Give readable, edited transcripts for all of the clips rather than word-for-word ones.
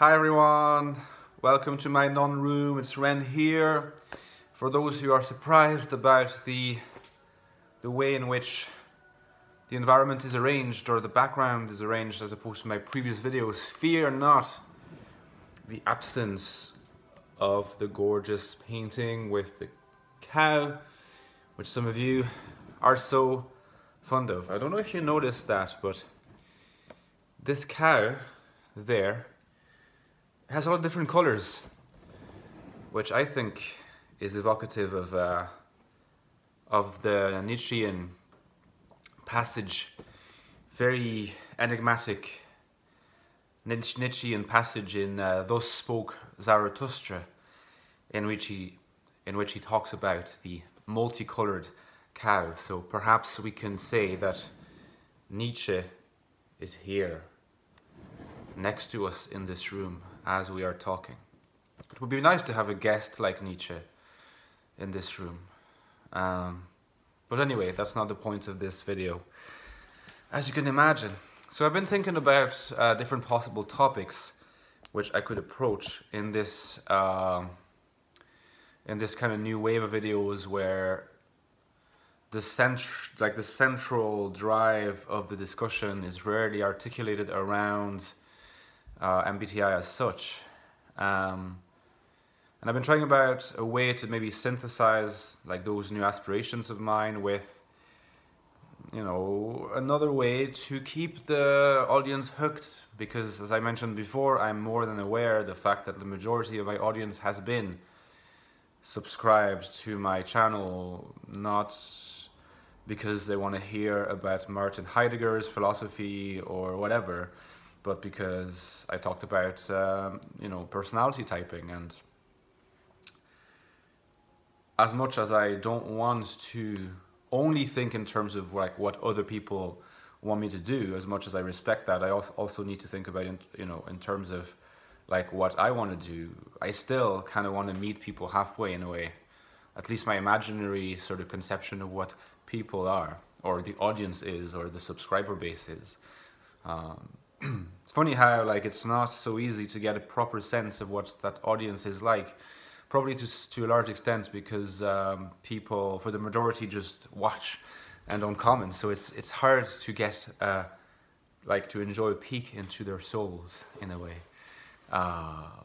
Hi everyone, welcome to my non-room. It's Ren here. For those who are surprised about the way in which the environment is arranged or the background is arranged as opposed to my previous videos, fear not the absence of the gorgeous painting with the cow, which some of you are so fond of. I don't know if you noticed that, but this cow there has a lot of different colors, which I think is evocative of the Nietzschean passage, very enigmatic Nietzschean passage in Thus Spoke Zarathustra, in which he talks about the multicolored cow. So perhaps we can say that Nietzsche is here next to us in this room as we are talking. It would be nice to have a guest like Nietzsche in this room. But anyway, that's not the point of this video, as you can imagine. So I've been thinking about different possible topics which I could approach in this kind of new wave of videos where the central drive of the discussion is rarely articulated around MBTI as such. And I've been trying about a way to maybe synthesize like those new aspirations of mine with, you know, another way to keep the audience hooked, because as I mentioned before, I'm more than aware of the fact that the majority of my audience has been subscribed to my channel, not because they want to hear about Martin Heidegger's philosophy or whatever, but because I talked about, you know, personality typing. And as much as I don't want to only think in terms of like what other people want me to do, as much as I respect that, I also need to think about, you know, in terms of like what I want to do. I still kind of want to meet people halfway in a way, at least my imaginary sort of conception of what people are, or the audience is, or the subscriber base is. It's funny how like it's not so easy to get a proper sense of what that audience is like, probably to a large extent because people, for the majority, just watch and don't comment. So it's hard to get like to enjoy a peek into their souls in a way.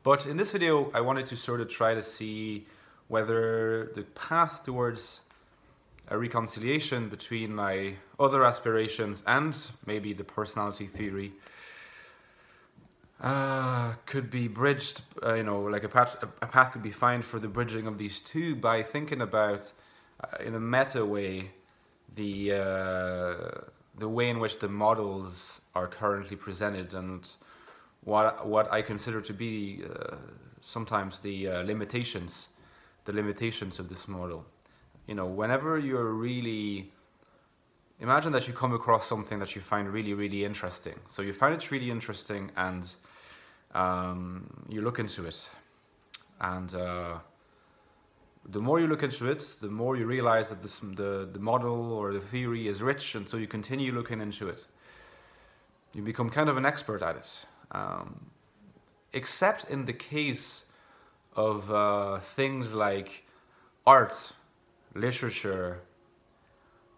But in this video, I wanted to sort of try to see whether the path towards a reconciliation between my other aspirations and maybe the personality theory could be bridged, you know, like a path could be found for the bridging of these two by thinking about, in a meta way, the way in which the models are currently presented and what I consider to be sometimes the limitations of this model. You know, whenever you're really, imagine that you come across something that you find really, really interesting. So you find it really interesting and you look into it. And the more you look into it, the more you realize that the model or the theory is rich, and so you continue looking into it. You become kind of an expert at it. Except in the case of things like art, literature,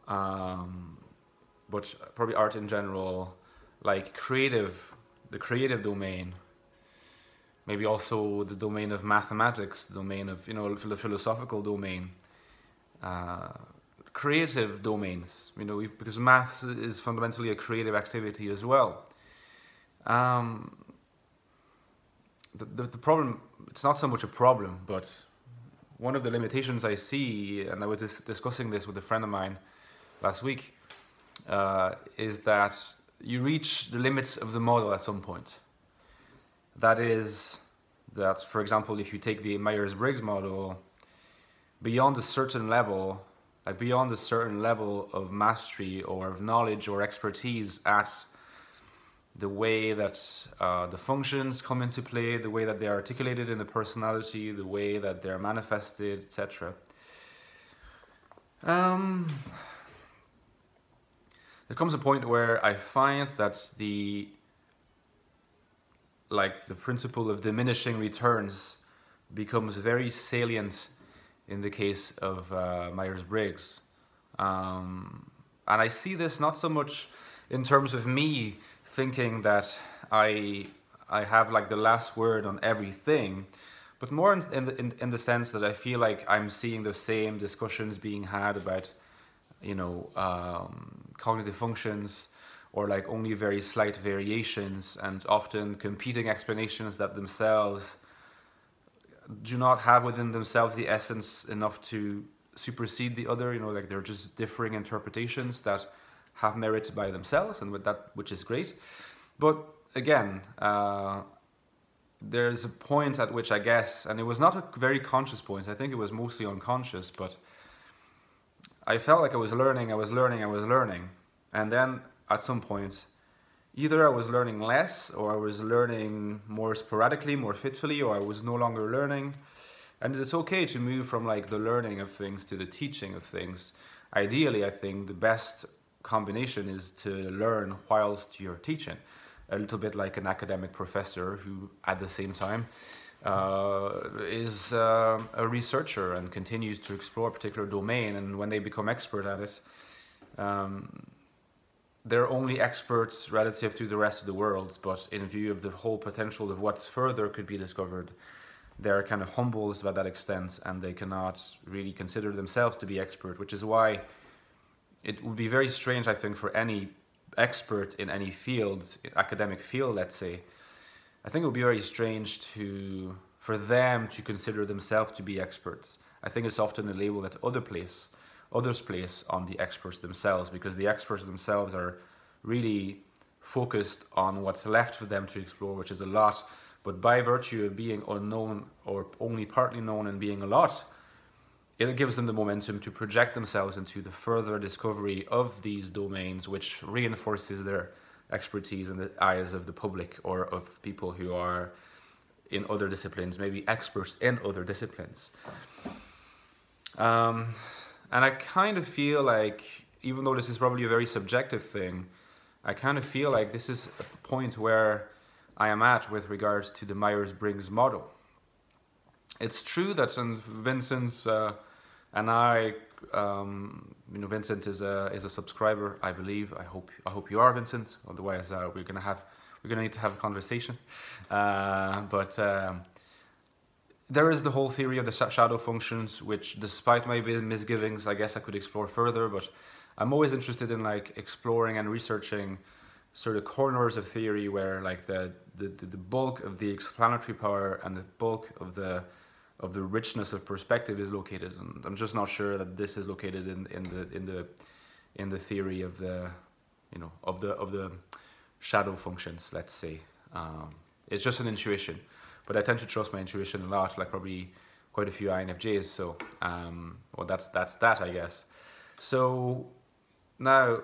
but probably art in general, like the creative domain, maybe also the domain of mathematics, the domain of, you know, the philosophical domain, creative domains, you know, because math is fundamentally a creative activity as well. The problem, it's not so much a problem, but one of the limitations I see, and I was discussing this with a friend of mine last week, is that you reach the limits of the model at some point. That is, that for example, if you take the Myers-Briggs model, beyond a certain level, like beyond a certain level of mastery or of knowledge or expertise at the way that the functions come into play, the way that they're articulated in the personality, the way that they're manifested, etc. There comes a point where I find that the like the principle of diminishing returns becomes very salient in the case of Myers-Briggs. And I see this not so much in terms of me thinking that I have like the last word on everything, but more in the sense that I feel like I'm seeing the same discussions being had about, you know, cognitive functions, or like only very slight variations, and often competing explanations that themselves do not have within themselves the essence enough to supersede the other. You know, like they're just differing interpretations that have merit by themselves, and with that, which is great. But again, there's a point at which I guess, and it was not a very conscious point, I think it was mostly unconscious, but I felt like I was learning, and then at some point, either I was learning less, or I was learning more sporadically, more fitfully, or I was no longer learning. And it's okay to move from like the learning of things to the teaching of things. Ideally, I think the best combination is to learn whilst you're teaching. A little bit like an academic professor who at the same time is a researcher and continues to explore a particular domain, and when they become expert at it, they're only experts relative to the rest of the world, but in view of the whole potential of what further could be discovered, they're kind of humble to that extent, and they cannot really consider themselves to be expert, which is why it would be very strange, I think, for any expert in any field, academic field, let's say. I think it would be very strange for them to consider themselves to be experts. I think it's often a label that others place on the experts themselves, because the experts themselves are really focused on what's left for them to explore, which is a lot. But by virtue of being unknown, or only partly known, and being a lot, it gives them the momentum to project themselves into the further discovery of these domains, which reinforces their expertise in the eyes of the public, or of people who are in other disciplines, maybe experts in other disciplines. And I kind of feel like, even though this is probably a very subjective thing, I kind of feel like this is a point where I am at with regards to the Myers-Briggs model. It's true that Vincent and I, you know, Vincent is a subscriber, I believe. I hope you are, Vincent. Otherwise, we're gonna need to have a conversation. But there is the whole theory of the shadow functions, which, despite my misgivings, I guess I could explore further. But I'm always interested in like exploring and researching sort of corners of theory where like the bulk of the explanatory power and the bulk of the richness of perspective is located. And I'm just not sure that this is located in the theory of the, you know, of the shadow functions, let's say. It's just an intuition, but I tend to trust my intuition a lot, like probably quite a few INFJs. So well, that's that, I guess. So now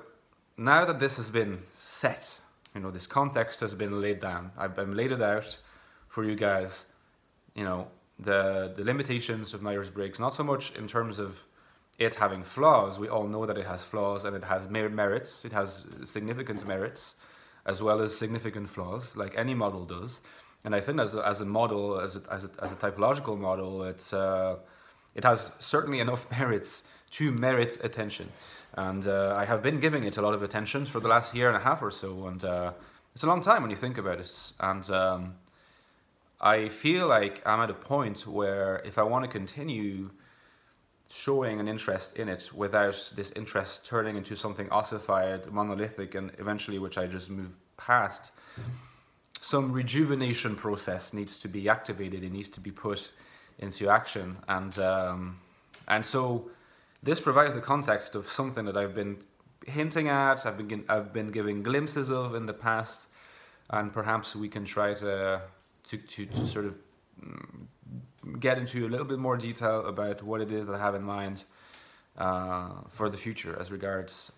that this has been set, you know, this context has been laid down, I've laid it out for you guys, you know, the limitations of Myers-Briggs, not so much in terms of it having flaws. We all know that it has flaws, and it has merits. It has significant merits as well as significant flaws, like any model does. And I think as a model, as a typological model, it has certainly enough merits to merit attention. And I have been giving it a lot of attention for the last year and a half or so, and it's a long time when you think about it. And I feel like I'm at a point where if I want to continue showing an interest in it without this interest turning into something ossified, monolithic, and eventually which I just move past, some rejuvenation process needs to be activated. It needs to be put into action. And so this provides the context of something that I've been hinting at, I've been giving glimpses of in the past, and perhaps we can try to sort of get into a little bit more detail about what it is that I have in mind for the future as regards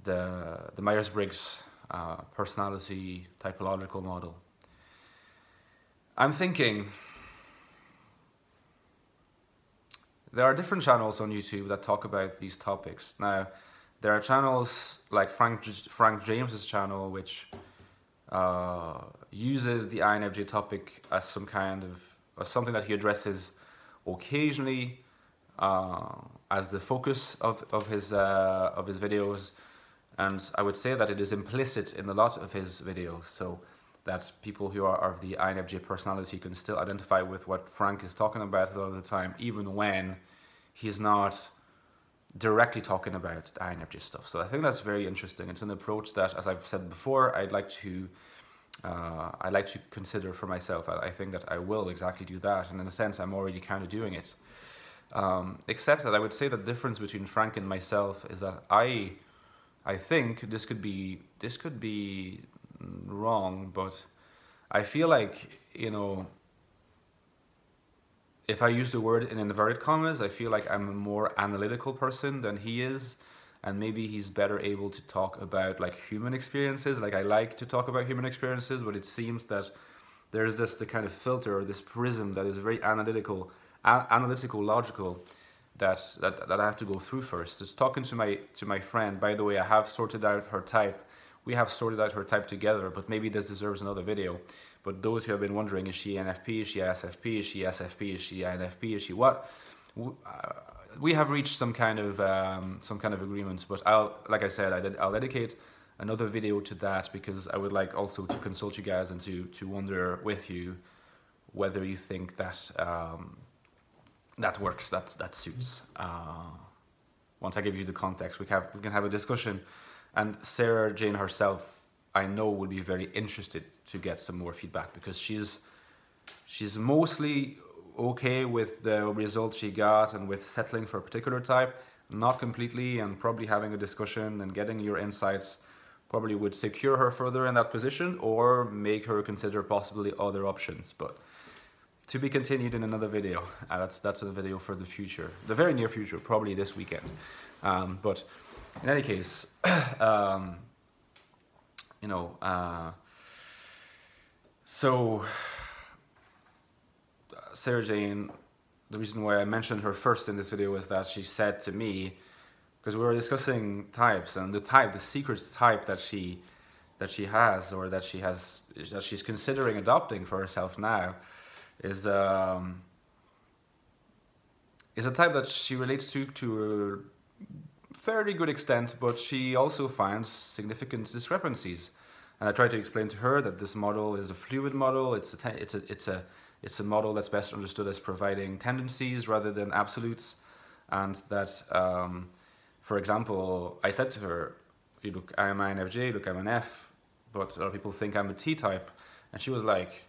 the Myers-Briggs personality typological model. I'm thinking there are different channels on YouTube that talk about these topics. Now, there are channels like Frank James's channel, which uses the INFJ topic as some kind of as something that he addresses occasionally as the focus of his videos, and I would say that it is implicit in a lot of his videos, so that people who are of the INFJ personality can still identify with what Frank is talking about a lot of the time, even when he's not directly talking about the INFJ stuff. So I think that's very interesting. It's an approach that, as I've said before, I'd like to consider for myself. I think that I will exactly do that, and in a sense, I'm already kind of doing it. Except that I would say the difference between Frank and myself is that I think this could be wrong, but I feel like, you know, if I use the word in inverted commas, I feel like I'm a more analytical person than he is, and maybe he's better able to talk about like human experiences. Like I like to talk about human experiences, but it seems that there's the kind of filter or this prism that is very analytical, logical, that I have to go through first. Just talking to my friend. By the way, I have sorted out her type. We have sorted out her type together, but maybe this deserves another video. But those who have been wondering, is she NFP, is she SFP, is she SFP, is she INFP, is she what? We have reached some kind of agreement, but like I said, I'll dedicate another video to that, because I would like also to consult you guys and to wonder with you whether you think that that works, that suits. Once I give you the context, we can have a discussion, and Sarah Jane herself, I know, would be very interested to get some more feedback, because she's mostly okay with the results she got and with settling for a particular type, not completely, and probably having a discussion and getting your insights probably would secure her further in that position or make her consider possibly other options. But to be continued in another video. That's a video for the future, the very near future, probably this weekend. But in any case, you know, so Sarah Jane, the reason why I mentioned her first in this video is that she said to me, because we were discussing types, and the secret type that she has, or that she's considering adopting for herself now, is a type that she relates to a fairly good extent, but she also finds significant discrepancies. And I tried to explain to her that this model is a fluid model. It's a model that's best understood as providing tendencies rather than absolutes, and that, for example, I said to her, "You look, I'm an INFJ. Look, I'm an F, but a lot of people think I'm a T type," and she was like,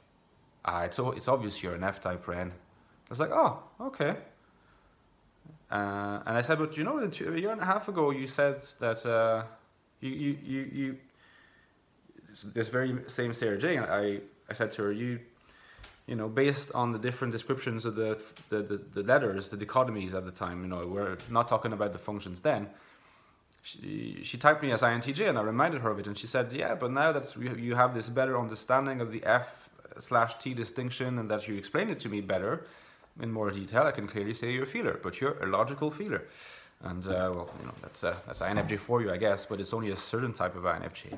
"It's obvious you're an F type, Ren." I was like, "Oh, okay." And I said, "But you know, a year and a half ago, you said that you this very same Sarah Jane." I said to her, you know, based on the different descriptions of the letters, the dichotomies at the time, you know, we're not talking about the functions then. She typed me as INTJ, and I reminded her of it, and she said, "Yeah, but now that you have this better understanding of the F/T distinction, and that you explained it to me better in more detail, I can clearly say you're a feeler, but you're a logical feeler." And well, you know, that's INFJ for you, I guess, but it's only a certain type of INFJ.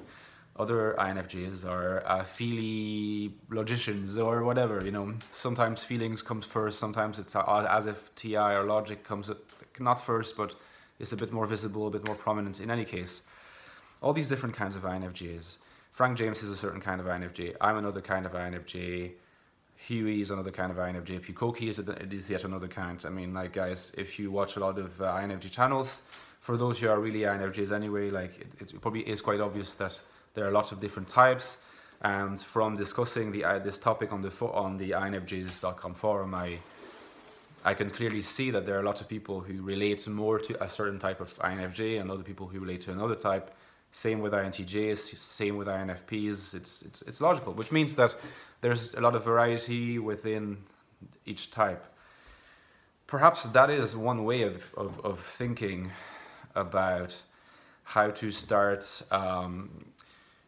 Other INFJs are feely logicians or whatever, you know. Sometimes feelings comes first, sometimes it's as if TI or logic comes not first, but it's a bit more visible, a bit more prominent. In any case, all these different kinds of INFJs. Frank James is a certain kind of INFJ. I'm another kind of INFJ. Huey is another kind of INFJ. Pukoki is yet another kind. I mean, like, guys, if you watch a lot of INFJ channels, for those who are really INFJs anyway, like, it probably is quite obvious that there are lots of different types. And from discussing this topic on the INFJs.com forum, I can clearly see that there are lots of people who relate more to a certain type of INFJ and other people who relate to another type. Same with INTJs, same with INFPs. It's logical, which means that there's a lot of variety within each type. Perhaps that is one way of thinking about how to start,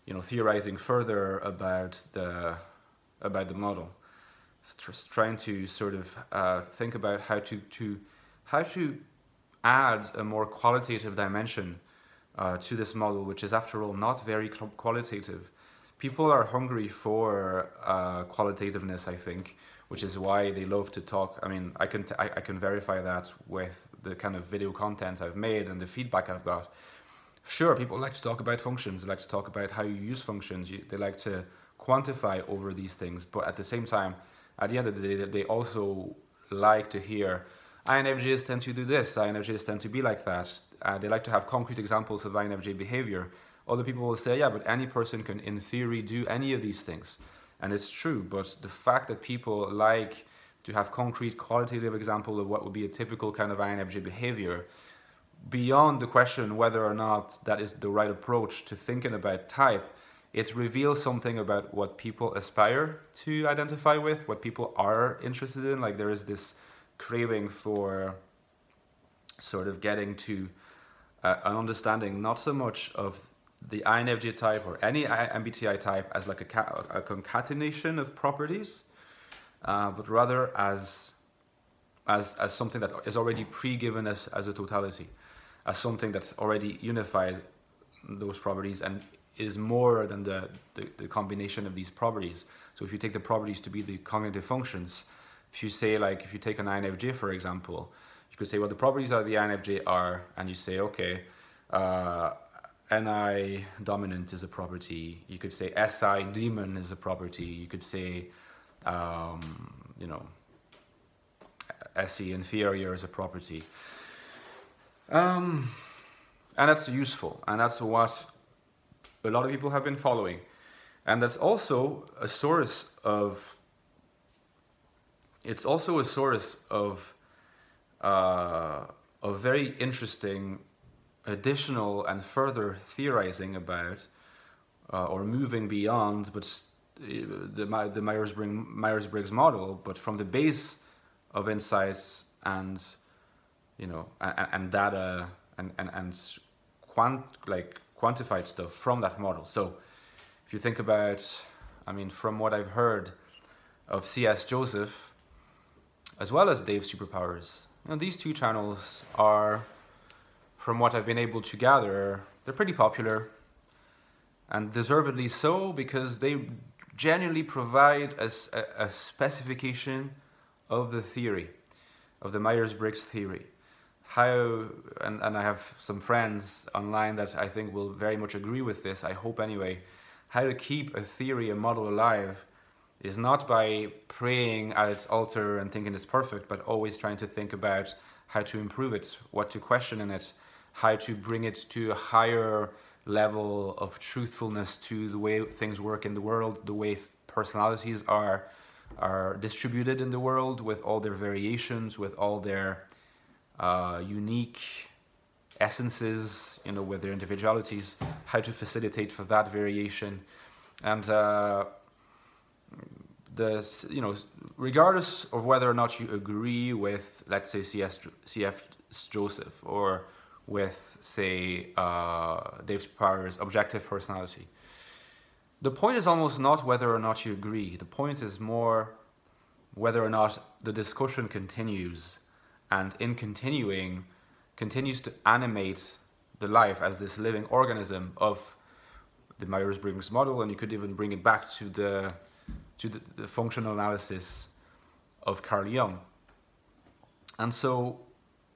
you know, theorizing further about the model. Just trying to sort of think about how to add a more qualitative dimension to this model, which is, after all, not very qualitative, people are hungry for qualitativeness, I think, which is why they love to talk. I mean, I can verify that with the kind of video content I've made and the feedback I've got. Sure, people like to talk about functions. They like to talk about how you use functions. They like to quantify over these things. But at the same time, at the end of the day, they also like to hear INFJs tend to do this, INFJs tend to be like that. They like to have concrete examples of INFJ behavior. Other people will say, yeah, but any person can, in theory, do any of these things. And it's true, but the fact that people like to have concrete, qualitative example of what would be a typical kind of INFJ behavior, beyond the question whether or not that is the right approach to thinking about type, it reveals something about what people aspire to identify with, what people are interested in. Like there is this craving for sort of getting to an understanding not so much of the INFJ type or any MBTI type as like a concatenation of properties, but rather as something that is already pre-given as a totality, as something that already unifies those properties and is more than the combination of these properties. So if you take the properties to be the cognitive functions, if you say, like, if you take an INFJ, for example, you could say, well, the properties of the INFJ are, and you say, okay, NI dominant is a property. You could say SI demon is a property. You could say, you know, SE inferior is a property. And that's useful, and that's what a lot of people have been following. And that's also a source of, it's also a source of very interesting additional and further theorizing about or moving beyond but the Myers-Briggs model, but from the base of insights and, you know, and data and quantified stuff from that model. So if you think about, I mean, from what I've heard of C.S. Joseph as well as Dave's Superpowers, you know, these two channels are, from what I've been able to gather, they're pretty popular, and deservedly so, because they genuinely provide a specification of the theory, of the Myers-Briggs theory. How, and I have some friends online that I think will very much agree with this, I hope anyway, how to keep a theory, a model alive is not by praying at its altar and thinking it's perfect, but always trying to think about how to improve it, what to question in it, how to bring it to a higher level of truthfulness to the way things work in the world, the way personalities are distributed in the world, with all their variations, with all their unique essences, you know, with their individualities, how to facilitate for that variation. And you know, regardless of whether or not you agree with, let's say, C.F. Joseph, or with, say, Dave Superpowers' objective personality, the point is almost not whether or not you agree. The point is more whether or not the discussion continues, and in continuing, continues to animate the life as this living organism of the Myers-Briggs model, and you could even bring it back to the functional analysis of Carl Jung. And so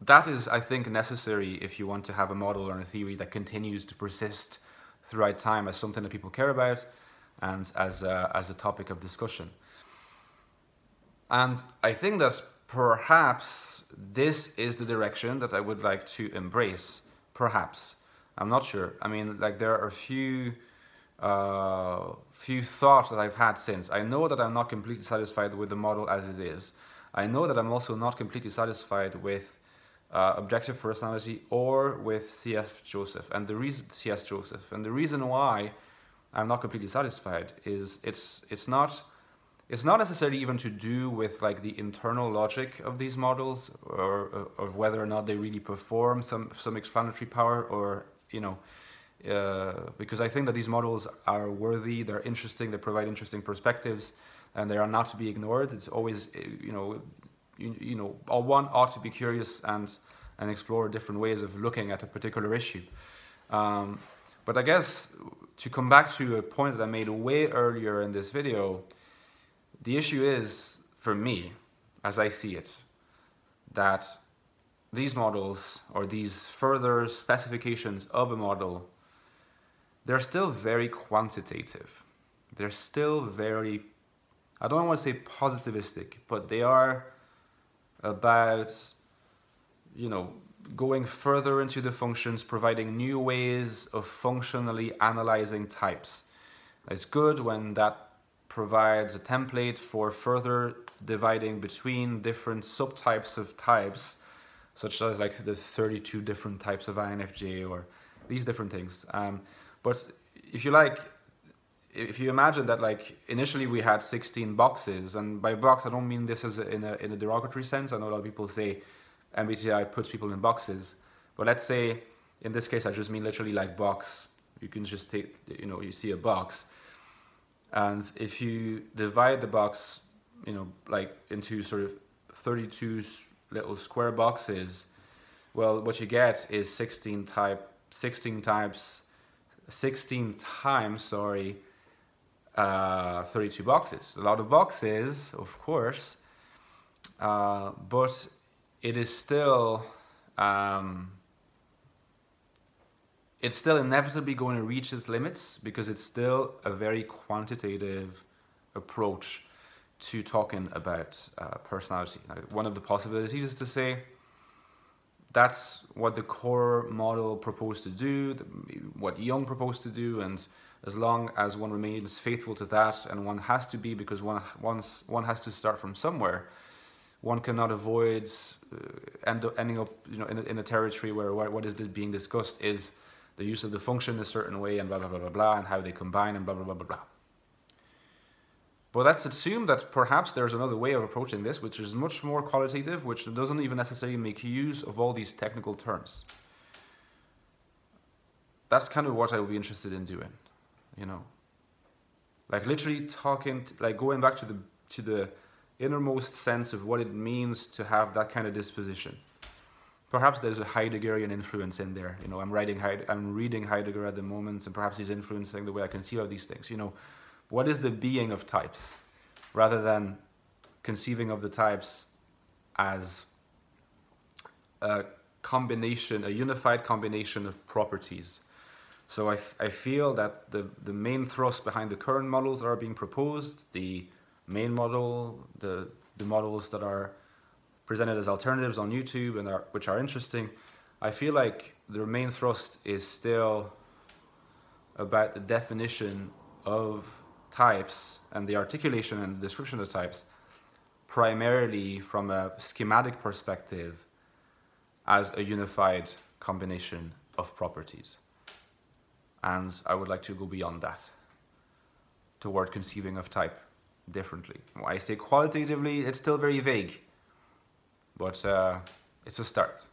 that is, I think, necessary if you want to have a model or a theory that continues to persist throughout time as something that people care about and as a topic of discussion. And I think that perhaps this is the direction that I would like to embrace. Perhaps. I'm not sure. I mean, like, there are a few thoughts that I've had since. I know that I'm not completely satisfied with the model as it is. I know that I'm also not completely satisfied with objective personality or with C.S. Joseph. And the reason why I'm not completely satisfied is it's not necessarily even to do with, like, the internal logic of these models, or of whether or not they really perform some explanatory power, or, you know, because I think that these models are worthy, they're interesting, they provide interesting perspectives, and they are not to be ignored. It's always, you know, one ought to be curious and explore different ways of looking at a particular issue. But I guess to come back to a point that I made way earlier in this video, the issue is, for me, as I see it, that these models, or these further specifications of a model, they're still very quantitative. They're still very, I don't want to say positivistic, but they are about, you know, going further into the functions, providing new ways of functionally analyzing types. It's good when that provides a template for further dividing between different subtypes of types, such as like the 32 different types of INFJ or these different things. But if you like, if you imagine that like initially we had 16 boxes, and by box I don't mean this as in a derogatory sense. I know a lot of people say MBTI puts people in boxes, but let's say in this case I just mean literally like box. You can just take, you know, you see a box, and if you divide the box, you know, like into sort of 32 little square boxes, well, what you get is 16 times 32 boxes. A lot of boxes, of course, but it is still, it's still inevitably going to reach its limits, because it's still a very quantitative approach to talking about personality. Now, one of the possibilities is to say that's what the core model proposed to do, what Jung proposed to do, and as long as one remains faithful to that, and one has to be, because one has to start from somewhere, one cannot avoid ending up, you know, in a territory where what is being discussed is the use of the function a certain way, and blah blah blah blah blah, and how they combine, and blah blah blah blah blah. But let's assume that perhaps there's another way of approaching this, which is much more qualitative, which doesn't even necessarily make use of all these technical terms. That's kind of what I would be interested in doing, you know, like literally talking, like going back to the innermost sense of what it means to have that kind of disposition. Perhaps there's a Heideggerian influence in there. You know, I'm reading Heidegger at the moment, and perhaps he's influencing the way I conceive of these things. You know, what is the being of types, rather than conceiving of the types as a combination, a unified combination of properties. So I feel that the main thrust behind the current models that are being proposed, the main model, the models that are presented as alternatives on YouTube and which are interesting, I feel like their main thrust is still about the definition of types and the articulation and the description of types, primarily from a schematic perspective, as a unified combination of properties. And I would like to go beyond that, toward conceiving of type differently. When I say qualitatively, it's still very vague, but it's a start,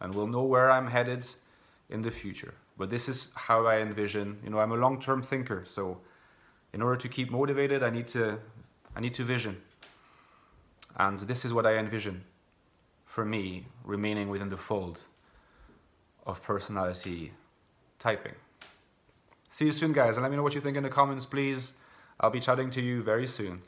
and we'll know where I'm headed in the future. But this is how I envision, you know, I'm a long-term thinker, so in order to keep motivated, I need to vision. And this is what I envision for me, remaining within the fold of personality typing. See you soon, guys, and let me know what you think in the comments, please. I'll be chatting to you very soon.